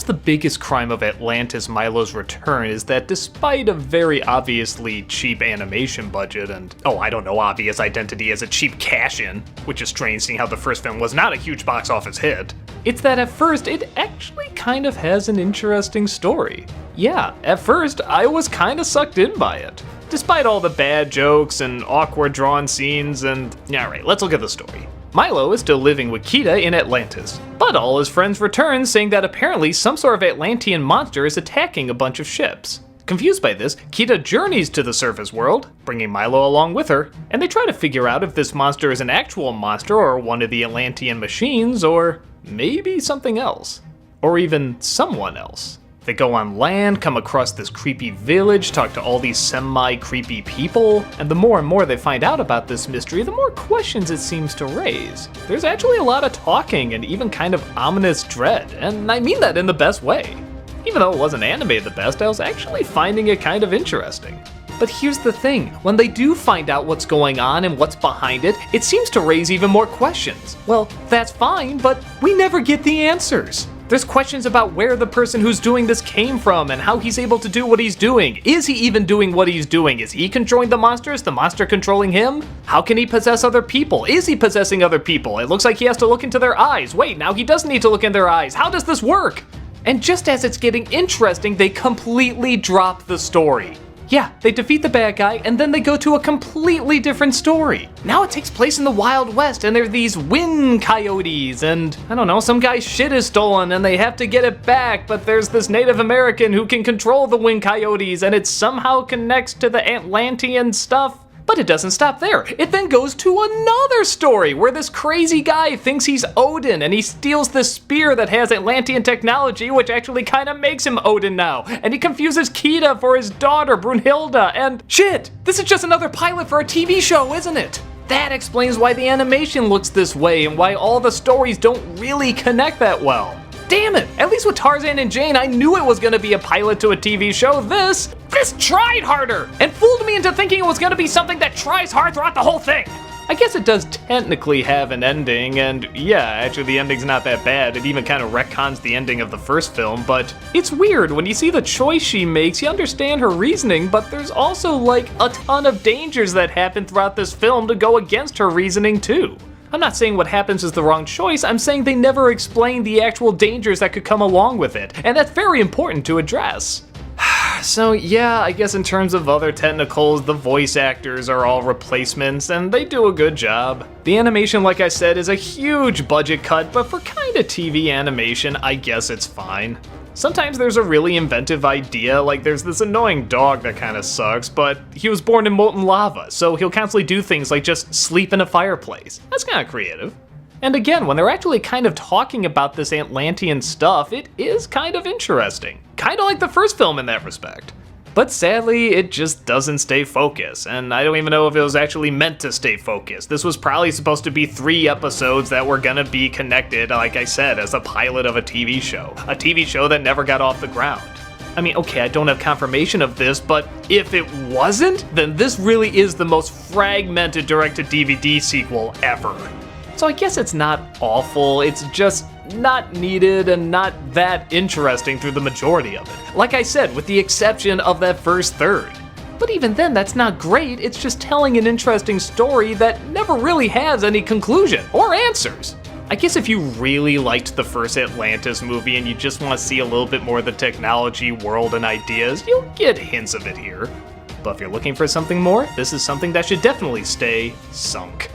Perhaps the biggest crime of Atlantis Milo's return is that despite a very obviously cheap animation budget and, obvious identity as a cheap cash-in, which is strange seeing how the first film was not a huge box office hit, it's that at first it actually kind of has an interesting story. Yeah, at first I was kinda sucked in by it. Despite all the bad jokes and awkward drawn scenes and, alright, let's look at the story. Milo is still living with Kita in Atlantis, but all his friends return saying that apparently some sort of Atlantean monster is attacking a bunch of ships. Confused by this, Kita journeys to the surface world, bringing Milo along with her, and they try to figure out if this monster is an actual monster or one of the Atlantean machines, or maybe something else. Or even someone else. They go on land, come across this creepy village, talk to all these semi-creepy people, and the more and more they find out about this mystery, the more questions it seems to raise. There's actually a lot of talking and even kind of ominous dread, and I mean that in the best way. Even though it wasn't animated the best, I was actually finding it kind of interesting. But here's the thing, when they do find out what's going on and what's behind it, it seems to raise even more questions. Well, that's fine, but we never get the answers. There's questions about where the person who's doing this came from and how he's able to do what he's doing. Is he even doing what he's doing? Is he controlling the monsters? The monster controlling him? How can he possess other people? Is he possessing other people? It looks like he has to look into their eyes. Wait, now he doesn't need to look in their eyes. How does this work? And just as it's getting interesting, they completely drop the story. Yeah, they defeat the bad guy, and then they go to a completely different story. Now it takes place in the Wild West, and there are these wind coyotes, and, some guy's shit is stolen, and they have to get it back, but there's this Native American who can control the wind coyotes, and it somehow connects to the Atlantean stuff. But it doesn't stop there. It then goes to another story where this crazy guy thinks he's Odin and he steals this spear that has Atlantean technology, which actually kind of makes him Odin now. And he confuses Kita for his daughter, Brunhilde, and shit, this is just another pilot for a TV show, isn't it? That explains why the animation looks this way and why all the stories don't really connect that well. Damn it! At least with Tarzan and Jane, I knew it was gonna be a pilot to a TV show. This tried harder and fooled me into thinking it was gonna be something that tries hard throughout the whole thing. I guess it does technically have an ending, and yeah, actually the ending's not that bad. It even kind of retcons the ending of the first film, but it's weird. When you see the choice she makes, you understand her reasoning, but there's also like a ton of dangers that happen throughout this film to go against her reasoning too. I'm not saying what happens is the wrong choice, I'm saying they never explain the actual dangers that could come along with it, and that's very important to address. So yeah, I guess in terms of other technicals, the voice actors are all replacements, and they do a good job. The animation, like I said, is a huge budget cut, but for kinda TV animation, I guess it's fine. Sometimes there's a really inventive idea, like there's this annoying dog that kinda sucks, but he was born in molten lava, so he'll constantly do things like just sleep in a fireplace. That's kinda creative. And again, when they're actually kind of talking about this Atlantean stuff, it is kind of interesting. Kinda like the first film in that respect. But sadly, it just doesn't stay focused, and I don't even know if it was actually meant to stay focused. This was probably supposed to be 3 episodes that were gonna be connected, like I said, as a pilot of a TV show. A TV show that never got off the ground. I mean, okay, I don't have confirmation of this, but if it wasn't, then this really is the most fragmented direct-to-DVD sequel ever. So I guess it's not awful, it's just not needed and not that interesting through the majority of it. Like I said, with the exception of that first third. But even then, that's not great, it's just telling an interesting story that never really has any conclusion or answers. I guess if you really liked the first Atlantis movie and you just want to see a little bit more of the technology, world, and ideas, you'll get hints of it here. But if you're looking for something more, this is something that should definitely stay sunk.